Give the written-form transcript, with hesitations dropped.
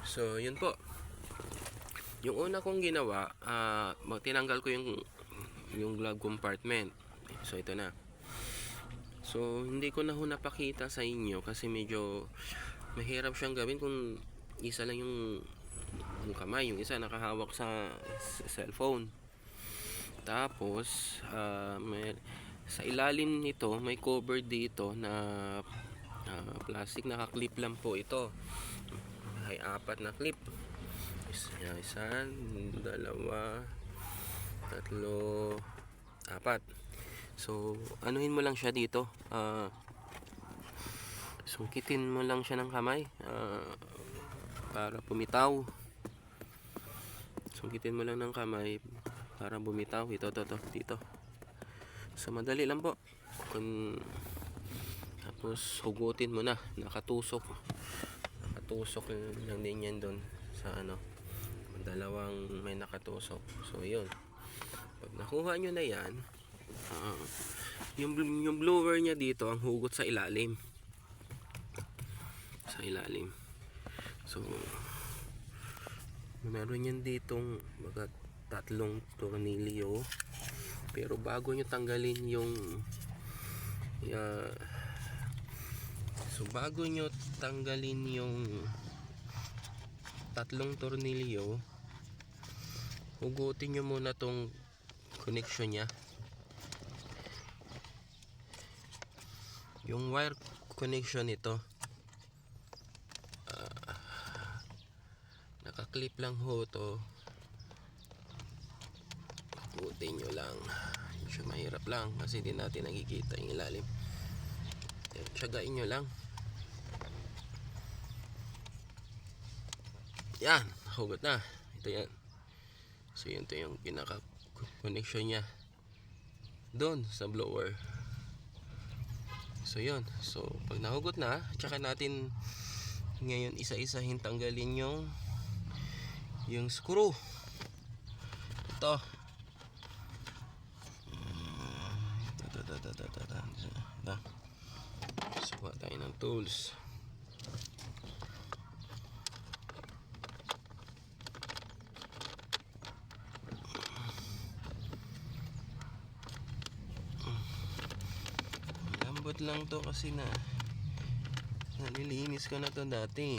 So, yun po. Yung una kong ginawa, tinanggal ko yung glove compartment. So, ito na. So, hindi ko na ho napakita sa inyo kasi medyo mahirap siyang gawin kung isa lang yung kamay, yung isa nakahawak sa cellphone. Tapos, sa ilalim nito, may cover dito na plastic, naka-clip lang po ito. Ay, 4 na clip. Isa, dalawa, tatlo, 4. So, anuhin mo lang siya dito. Sungkitin mo lang siya ng kamay para bumitaw. Sungkitin mo lang ng kamay para bumitaw. Ito, dito. So, madali lang po. Tapos, hugutin mo na. Nakatusok lang din yan doon sa dalawang may nakatusok. So, yun. Pag nakuha nyo na yan, yung blower nya dito ang hugot sa ilalim. So, meron yan ditong mga 3 tornilyo. Pero bago nyo tanggalin yung bago nyo tanggalin yung 3 tornilyo, hugutin nyo muna tong connection nya. Yung wire connection nito, naka-clip lang ho to. Hugutin nyo lang. Medyo mahirap lang kasi di natin nakikita yung ilalim. Tiyagain nyo lang. Yan, hugot na. Ito yan. So yun, ito yung pinaka connection nya doon sa blower. So yun. So pag nahugot na, tsaka natin ngayon isa-isahin tanggalin yung screw. Ito. Suka tayo ng tools. Lambot lang to kasi nalilinis ko na to dati.